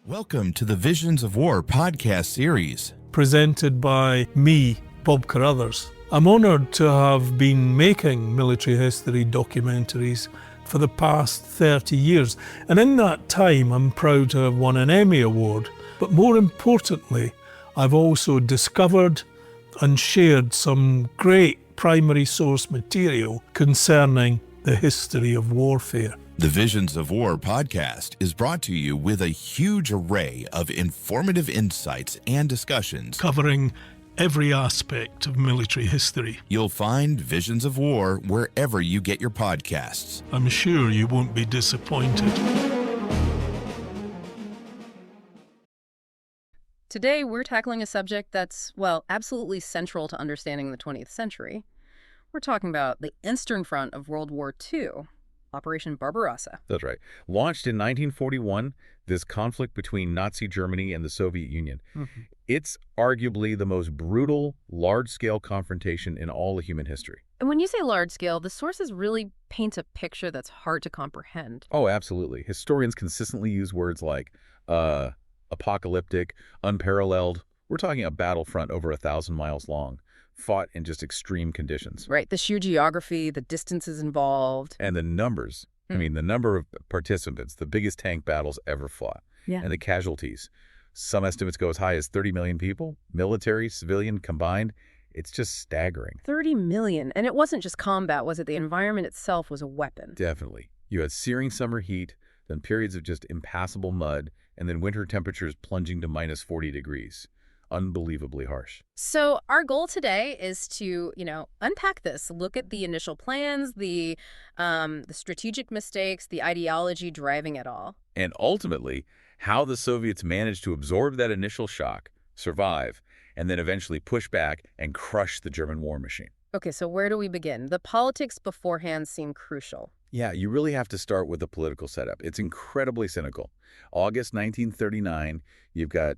Welcome to the Visions of War podcast series. Presented by me, Bob Carruthers. I'm honoured to have been making military history documentaries for the past 30 years, and in that time I'm proud to have won an Emmy Award. But more importantly, I've also discovered and shared some great primary source material concerning the history of warfare. The Visions of War podcast is brought to you with a huge array of informative insights and discussions Covering every aspect of military history. You'll find Visions of War wherever you get your podcasts. I'm sure you won't be disappointed. Today, we're tackling a subject that's, well, absolutely central to understanding the 20th century. We're talking about the Eastern Front of World War II, Operation Barbarossa. That's right. Launched in 1941, this conflict between Nazi Germany and the Soviet Union. It's arguably the most brutal, large-scale confrontation in all of human history. And when you say large-scale, the sources really paint a picture that's hard to comprehend. Oh, absolutely. Historians consistently use words like apocalyptic, unparalleled. We're talking a battlefront over 1,000 miles long, fought in just extreme conditions. Right, the sheer geography, the distances involved. And the numbers. I mean, the number of participants, the biggest tank battles ever fought. Yeah. And the casualties. Some estimates go as high as 30 million people, military, civilian combined. It's just staggering. 30 million. And it wasn't just combat, was it? The environment itself was a weapon. Definitely. You had searing summer heat, then periods of just impassable mud, and then winter temperatures plunging to minus 40 degrees. Unbelievably harsh. So our goal today is to, unpack this, look at the initial plans, the strategic mistakes, the ideology driving it all. And ultimately, how the Soviets managed to absorb that initial shock, survive, and then eventually push back and crush the German war machine. Okay, so where do we begin? The politics beforehand seem crucial. Yeah, you really have to start with the political setup. It's incredibly cynical. August 1939, you've got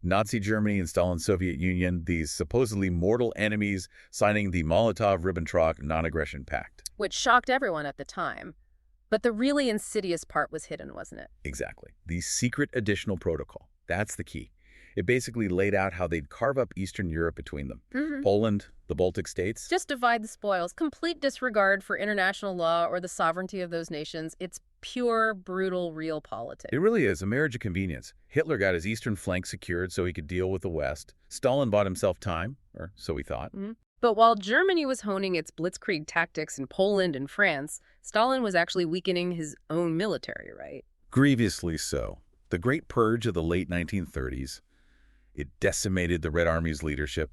Nazi Germany and Stalin's Soviet Union, these supposedly mortal enemies, signing the Molotov-Ribbentrop non-aggression pact. Which shocked everyone at the time. But the really insidious part was hidden, wasn't it? Exactly. The secret additional protocol. That's the key. It basically laid out how they'd carve up Eastern Europe between them. Poland, the Baltic states. Just divide the spoils. Complete disregard for international law or the sovereignty of those nations. It's pure, brutal, real politics. It really is a marriage of convenience. Hitler got his eastern flank secured so he could deal with the West. Stalin bought himself time, or so he thought. But while Germany was honing its blitzkrieg tactics in Poland and France, Stalin was actually weakening his own military, right? Grievously so. The Great Purge of the late 1930s, it decimated the Red Army's leadership.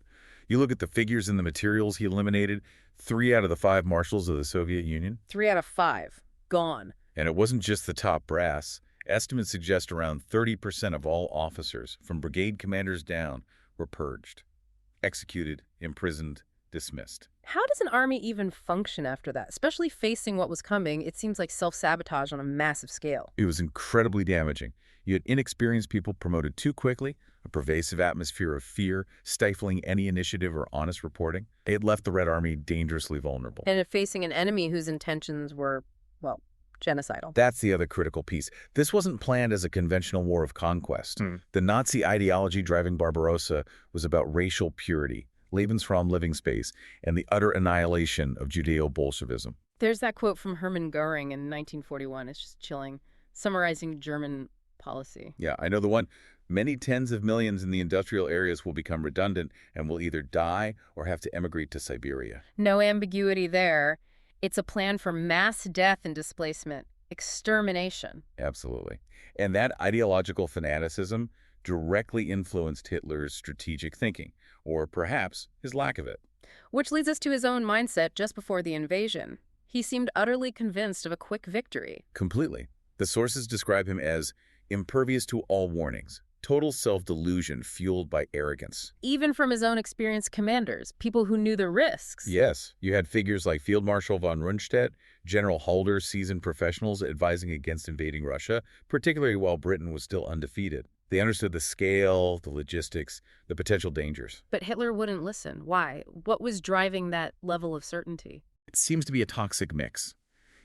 You look at the figures and the materials he eliminated, 3 out of the 5 marshals of the Soviet Union. 3 out of 5. Gone. And it wasn't just the top brass. Estimates suggest around 30% of all officers, from brigade commanders down, were purged, executed, imprisoned, dismissed. How does an army even function after that? Especially facing what was coming, it seems like self-sabotage on a massive scale. It was incredibly damaging. You had inexperienced people promoted too quickly, a pervasive atmosphere of fear, stifling any initiative or honest reporting. It left the Red Army dangerously vulnerable. And facing an enemy whose intentions were, well, genocidal. That's the other critical piece. This wasn't planned as a conventional war of conquest. The Nazi ideology driving Barbarossa was about racial purity, Lebensraum, living space, and the utter annihilation of Judeo-Bolshevism. There's that quote from Hermann Goering in 1941. It's just chilling, summarizing German policy. Yeah, I know the one. Many tens of millions in the industrial areas will become redundant and will either die or have to emigrate to Siberia. No ambiguity there. It's a plan for mass death and displacement, extermination. Absolutely. And that ideological fanaticism directly influenced Hitler's strategic thinking, or perhaps his lack of it. Which leads us to his own mindset just before the invasion. He seemed utterly convinced of a quick victory. Completely. The sources describe him as impervious to all warnings, total self-delusion fueled by arrogance. Even from his own experienced commanders, people who knew the risks. Yes, you had figures like Field Marshal von Rundstedt, General Halder, seasoned professionals advising against invading Russia, particularly while Britain was still undefeated. They understood the scale, the logistics, the potential dangers. But Hitler wouldn't listen. Why? What was driving that level of certainty? It seems to be a toxic mix.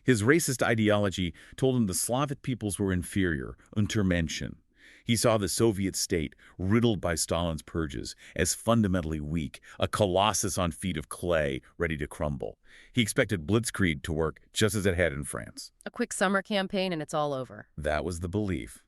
His racist ideology told him the Slavic peoples were inferior, Untermenschen. He saw the Soviet state, riddled by Stalin's purges, as fundamentally weak, a colossus on feet of clay, ready to crumble. He expected blitzkrieg to work just as it had in France. A quick summer campaign and it's all over. That was the belief,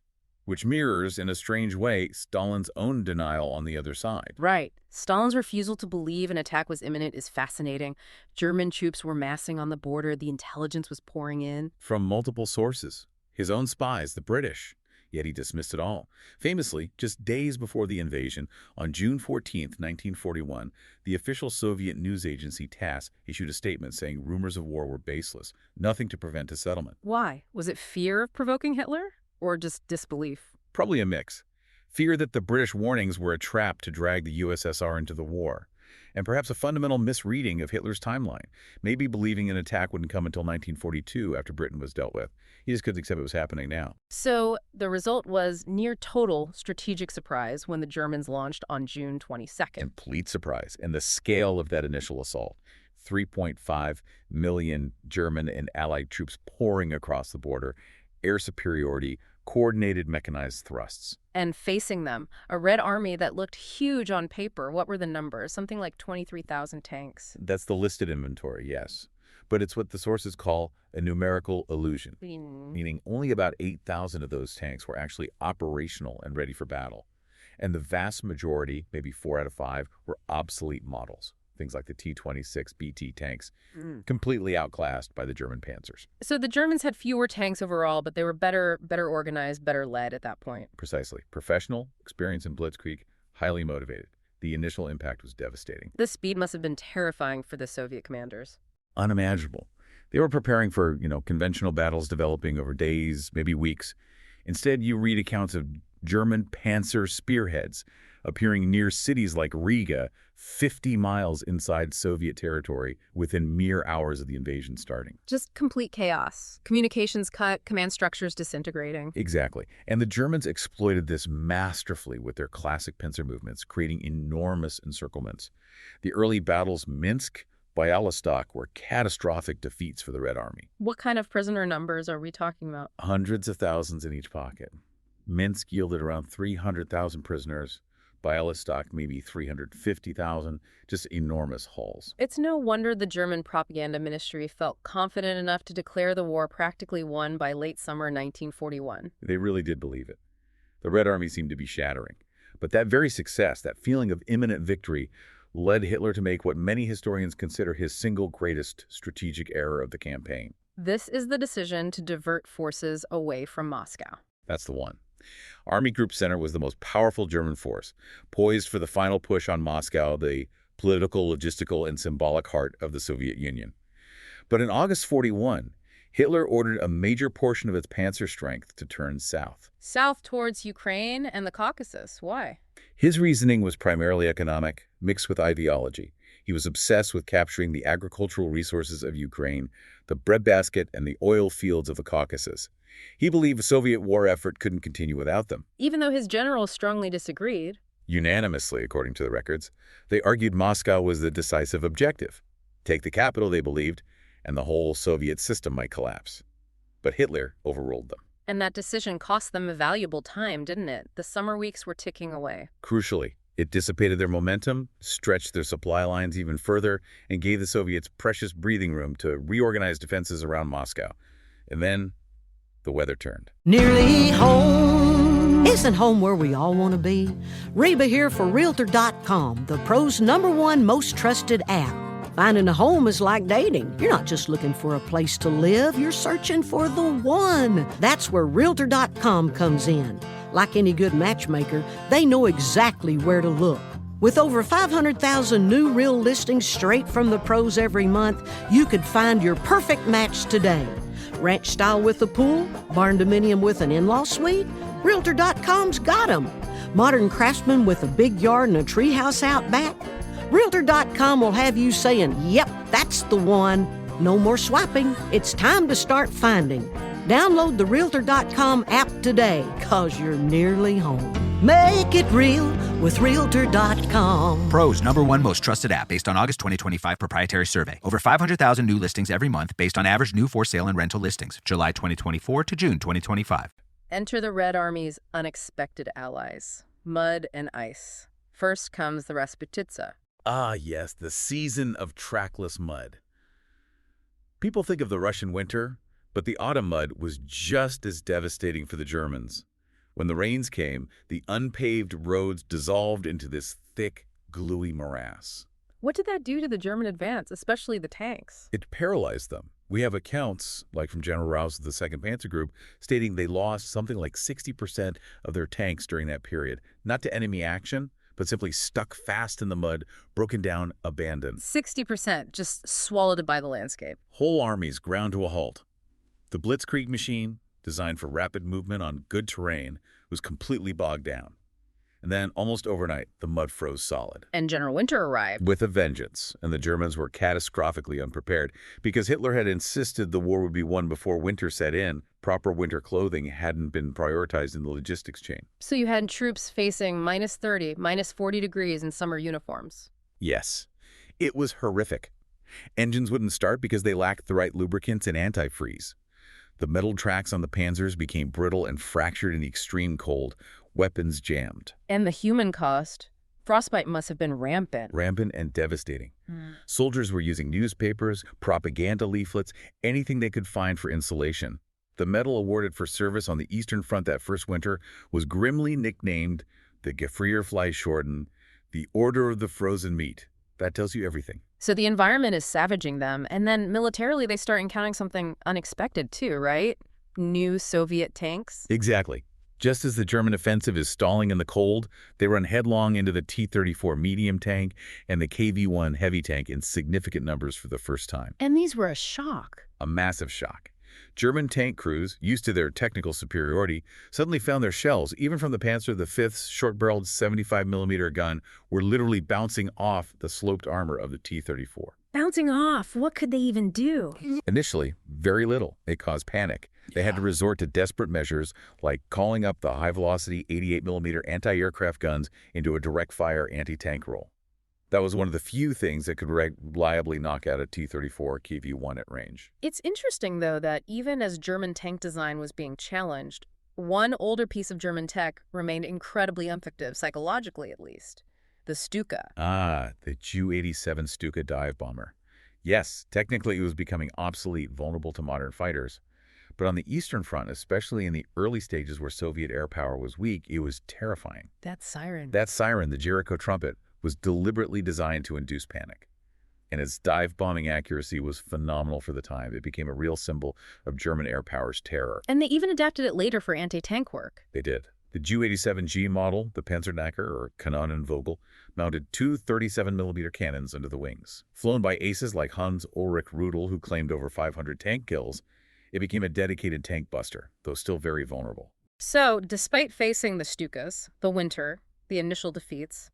which mirrors, in a strange way, Stalin's own denial on the other side. Right. Stalin's refusal to believe an attack was imminent is fascinating. German troops were massing on the border. The intelligence was pouring in. From multiple sources. His own spies, the British. Yet he dismissed it all. Famously, just days before the invasion, on June 14, 1941, the official Soviet news agency TASS issued a statement saying rumors of war were baseless, nothing to prevent a settlement. Why? Was it fear of provoking Hitler? Or just disbelief? Probably a mix. Fear that the British warnings were a trap to drag the USSR into the war. And perhaps a fundamental misreading of Hitler's timeline, maybe believing an attack wouldn't come until 1942 after Britain was dealt with. He just couldn't accept it was happening now. So the result was near total strategic surprise when the Germans launched on June 22nd. Complete surprise. And the scale of that initial assault. 3.5 million German and Allied troops pouring across the border, air superiority, coordinated mechanized thrusts. And facing them, a Red Army that looked huge on paper. What were the numbers? Something like 23,000 tanks. That's the listed inventory, yes. But it's what the sources call a numerical illusion, meaning only about 8,000 of those tanks were actually operational and ready for battle. And the vast majority, maybe 4 out of 5, were obsolete models. Things like the T-26 BT tanks, completely outclassed by the German panzers. So the Germans had fewer tanks overall, but they were better organized, better led at that point. Precisely. Professional, experience in blitzkrieg, highly motivated. The initial impact was devastating. The speed must have been terrifying for the Soviet commanders. Unimaginable. They were preparing for, conventional battles developing over days, maybe weeks. Instead, you read accounts of German panzer spearheads appearing near cities like Riga, 50 miles inside Soviet territory within mere hours of the invasion starting. Just complete chaos. Communications cut, command structures disintegrating. Exactly. And the Germans exploited this masterfully with their classic pincer movements, creating enormous encirclements. The early battles, Minsk, Bialystok, were catastrophic defeats for the Red Army. What kind of prisoner numbers are we talking about? Hundreds of thousands in each pocket. Minsk yielded around 300,000 prisoners. Bialystok, maybe 350,000, just enormous hauls. It's no wonder the German propaganda ministry felt confident enough to declare the war practically won by late summer 1941. They really did believe it. The Red Army seemed to be shattering. But that very success, that feeling of imminent victory, led Hitler to make what many historians consider his single greatest strategic error of the campaign. This is the decision to divert forces away from Moscow. That's the one. Army Group Center was the most powerful German force, poised for the final push on Moscow, the political, logistical, and symbolic heart of the Soviet Union. But in August 41, Hitler ordered a major portion of its panzer strength to turn south. South towards Ukraine and the Caucasus. Why? His reasoning was primarily economic, mixed with ideology. He was obsessed with capturing the agricultural resources of Ukraine, the breadbasket, and the oil fields of the Caucasus. He believed the Soviet war effort couldn't continue without them. Even though his generals strongly disagreed. Unanimously, according to the records, they argued Moscow was the decisive objective. Take the capital, they believed, and the whole Soviet system might collapse. But Hitler overruled them. And that decision cost them a valuable time, didn't it? The summer weeks were ticking away. Crucially, it dissipated their momentum, stretched their supply lines even further, and gave the Soviets precious breathing room to reorganize defenses around Moscow. And then the weather turned. Nearly home. Isn't home where we all want to be? Reba here for Realtor.com, the pro's #1 most trusted app. Finding a home is like dating. You're not just looking for a place to live, you're searching for the one. That's where Realtor.com comes in. Like any good matchmaker, they know exactly where to look. With over 500,000 new real listings straight from the pros every month, you could find your perfect match today. Ranch style with a pool, barn dominium with an in-law suite? Realtor.com's got 'em. Modern craftsman with a big yard and a treehouse out back? Realtor.com will have you saying, yep, that's the one. No more swiping. It's time to start finding. Download the Realtor.com app today, 'cause you're nearly home. Make it real with Realtor.com. Pro's #1 most trusted app based on August 2025 proprietary survey. Over 500,000 new listings every month based on average new for sale and rental listings, July 2024 to June 2025. Enter the Red Army's unexpected allies, mud and ice. First comes the Rasputitsa. Ah, yes, the season of trackless mud. People think of the Russian winter, but the autumn mud was just as devastating for the Germans. When the rains came, the unpaved roads dissolved into this thick, gluey morass. What did that do to the German advance, especially the tanks? It paralyzed them. We have accounts, like from General Rouse of the 2nd Panzer Group, stating they lost something like 60% of their tanks during that period, not to enemy action, but simply stuck fast in the mud, broken down, abandoned. 60% just swallowed by the landscape. Whole armies ground to a halt. The Blitzkrieg machine, designed for rapid movement on good terrain, was completely bogged down. And then, almost overnight, the mud froze solid. And General Winter arrived. With a vengeance, and the Germans were catastrophically unprepared. Because Hitler had insisted the war would be won before winter set in, proper winter clothing hadn't been prioritized in the logistics chain. So you had troops facing minus 30, minus 40 degrees in summer uniforms. Yes, it was horrific. Engines wouldn't start because they lacked the right lubricants and antifreeze. The metal tracks on the Panzers became brittle and fractured in the extreme cold. Weapons jammed. And the human cost. Frostbite must have been rampant. Rampant and devastating. Soldiers were using newspapers, propaganda leaflets, anything they could find for insulation. The medal awarded for service on the Eastern Front that first winter was grimly nicknamed the Gefrierfleischorden, the Order of the Frozen Meat. That tells you everything. So the environment is savaging them, and then militarily they start encountering something unexpected too, right? New Soviet tanks? Exactly. Just as the German offensive is stalling in the cold, they run headlong into the T-34 medium tank and the KV-1 heavy tank in significant numbers for the first time. And these were a shock. A massive shock. German tank crews, used to their technical superiority, suddenly found their shells, even from the Panzer V's short-barreled 75mm gun, were literally bouncing off the sloped armor of the T-34. Bouncing off? What could they even do? Initially, very little. It caused panic. They had to resort to desperate measures like calling up the high-velocity 88mm anti-aircraft guns into a direct-fire anti-tank role. That was one of the few things that could reliably knock out a T-34 KV-1 at range. It's interesting, though, that even as German tank design was being challenged, one older piece of German tech remained incredibly effective, psychologically at least. The Stuka. Ah, the Ju-87 Stuka dive bomber. Yes, technically it was becoming obsolete, vulnerable to modern fighters. But on the Eastern Front, especially in the early stages where Soviet air power was weak, it was terrifying. That siren. That siren, the Jericho trumpet, was deliberately designed to induce panic. And its dive bombing accuracy was phenomenal for the time. It became a real symbol of German air power's terror. And they even adapted it later for anti-tank work. They did. The Ju-87G model, the Panzerknacker, or Kanonenvogel, mounted two 37mm cannons under the wings. Flown by aces like Hans Ulrich Rudel, who claimed over 500 tank kills, it became a dedicated tank buster, though still very vulnerable. So, despite facing the Stukas, the winter, the initial defeats,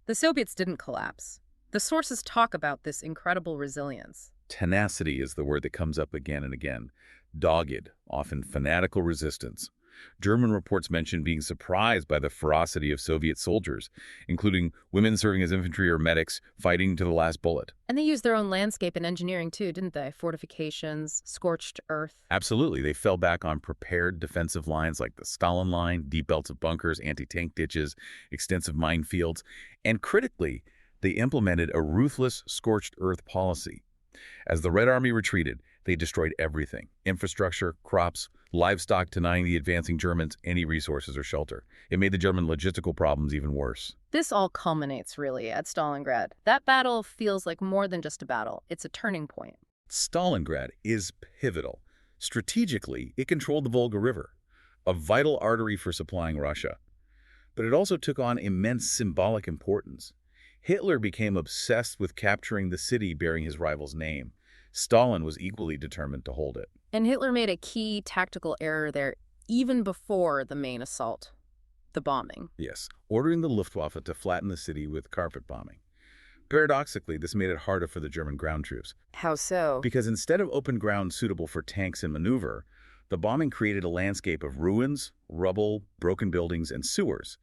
the Soviets didn't collapse. The sources talk about this incredible resilience. Tenacity is the word that comes up again and again. Dogged, often fanatical resistance. German reports mention being surprised by the ferocity of Soviet soldiers, including women serving as infantry or medics fighting to the last bullet. And they used their own landscape and engineering too, didn't they? Fortifications, scorched earth. Absolutely. They fell back on prepared defensive lines like the Stalin Line, deep belts of bunkers, anti-tank ditches, extensive minefields, and critically, they implemented a ruthless scorched earth policy. As the Red Army retreated, they destroyed everything: infrastructure, crops, livestock, denying the advancing Germans any resources or shelter. It made the German logistical problems even worse. This all culminates, really, at Stalingrad. That battle feels like more than just a battle. It's a turning point. Stalingrad is pivotal. Strategically, it controlled the Volga River, a vital artery for supplying Russia. But it also took on immense symbolic importance. Hitler became obsessed with capturing the city bearing his rival's name. Stalin was equally determined to hold it. And Hitler made a key tactical error there even before the main assault, the bombing. Yes, ordering the Luftwaffe to flatten the city with carpet bombing. Paradoxically, this made it harder for the German ground troops. How so? Because instead of open ground suitable for tanks and maneuver, the bombing created a landscape of ruins, rubble, broken buildings, and sewers.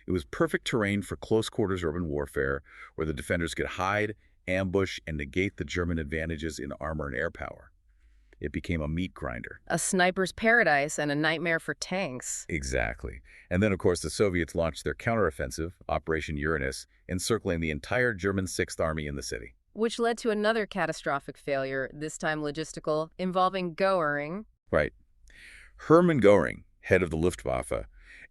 It was perfect terrain for close-quarters urban warfare, where the defenders could hide, ambush, and negate the German advantages in armor and air power. It became a meat grinder. A sniper's paradise and a nightmare for tanks. Exactly. And then, of course, the Soviets launched their counteroffensive, Operation Uranus, encircling the entire German Sixth Army in the city. Which led to another catastrophic failure, this time logistical, involving Goering. Right. Hermann Goering, head of the Luftwaffe,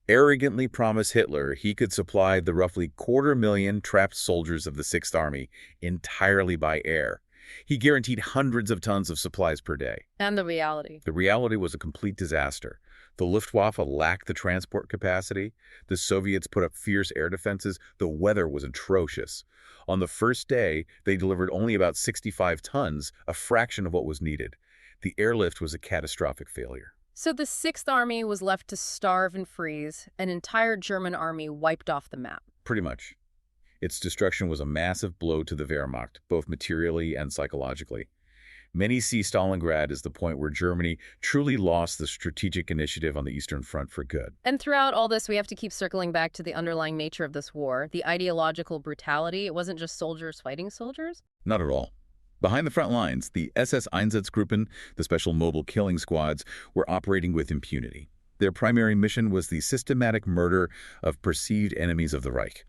arrogantly promised Hitler he could supply the roughly 250,000 trapped soldiers of the Sixth Army entirely by air. He guaranteed hundreds of tons of supplies per day. And the reality. The reality was a complete disaster. The Luftwaffe lacked the transport capacity. The Soviets put up fierce air defenses. The weather was atrocious. On the first day, they delivered only about 65 tons, a fraction of what was needed. The airlift was a catastrophic failure. So the Sixth Army was left to starve and freeze, an entire German army wiped off the map. Pretty much. Its destruction was a massive blow to the Wehrmacht, both materially and psychologically. Many see Stalingrad as the point where Germany truly lost the strategic initiative on the Eastern Front for good. And throughout all this, we have to keep circling back to the underlying nature of this war, the ideological brutality. It wasn't just soldiers fighting soldiers. Not at all. Behind the front lines, the SS Einsatzgruppen, the special mobile killing squads, were operating with impunity. Their primary mission was the systematic murder of perceived enemies of the Reich.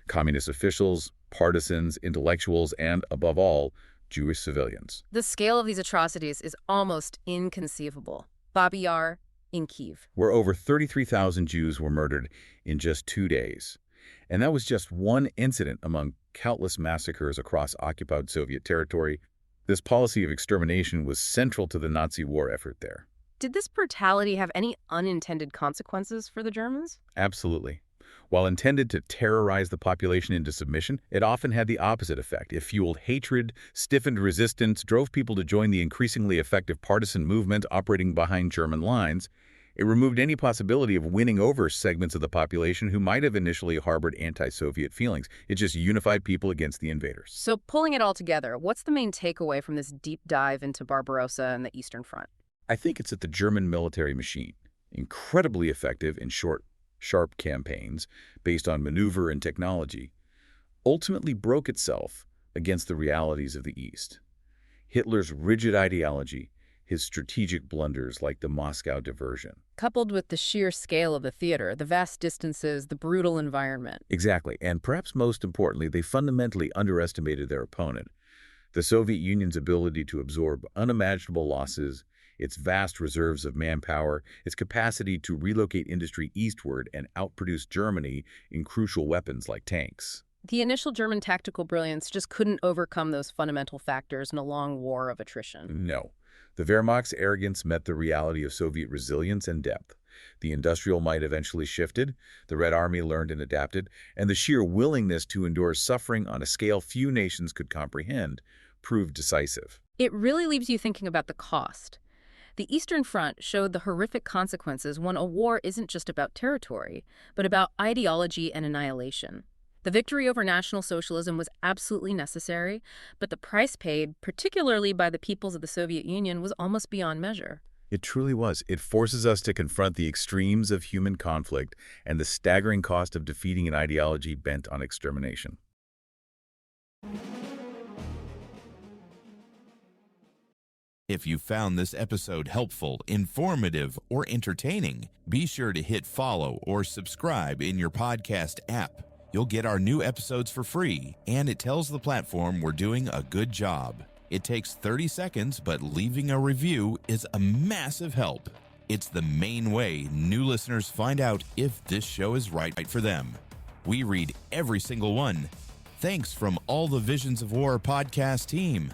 Communist officials, partisans, intellectuals, and, above all, Jewish civilians. The scale of these atrocities is almost inconceivable. Babi Yar in Kyiv. Where over 33,000 Jews were murdered in just 2 days. And that was just one incident among countless massacres across occupied Soviet territory. This policy of extermination was central to the Nazi war effort there. Did this brutality have any unintended consequences for the Germans? Absolutely. While intended to terrorize the population into submission, it often had the opposite effect. It fueled hatred, stiffened resistance, drove people to join the increasingly effective partisan movement operating behind German lines. It removed any possibility of winning over segments of the population who might have initially harbored anti-Soviet feelings. It just unified people against the invaders. So pulling it all together, what's the main takeaway from this deep dive into Barbarossa and the Eastern Front? I think it's that the German military machine, incredibly effective in short, sharp campaigns based on maneuver and technology, ultimately broke itself against the realities of the East. Hitler's rigid ideology, his strategic blunders like the Moscow diversion. Coupled with the sheer scale of the theater, the vast distances, the brutal environment. Exactly, and perhaps most importantly, they fundamentally underestimated their opponent. The Soviet Union's ability to absorb unimaginable losses, its vast reserves of manpower, its capacity to relocate industry eastward and outproduce Germany in crucial weapons like tanks. The initial German tactical brilliance just couldn't overcome those fundamental factors in a long war of attrition. No. The Wehrmacht's arrogance met the reality of Soviet resilience and depth. The industrial might eventually shifted, the Red Army learned and adapted, and the sheer willingness to endure suffering on a scale few nations could comprehend proved decisive. It really leaves you thinking about the cost. The Eastern Front showed the horrific consequences when a war isn't just about territory, but about ideology and annihilation. The victory over National Socialism was absolutely necessary, but the price paid, particularly by the peoples of the Soviet Union, was almost beyond measure. It truly was. It forces us to confront the extremes of human conflict and the staggering cost of defeating an ideology bent on extermination. If you found this episode helpful, informative, or entertaining, be sure to hit follow or subscribe in your podcast app. You'll get our new episodes for free, and it tells the platform we're doing a good job. It takes 30 seconds, but leaving a review is a massive help. It's the main way new listeners find out if this show is right for them. We read every single one. Thanks from all the Visions of War podcast team.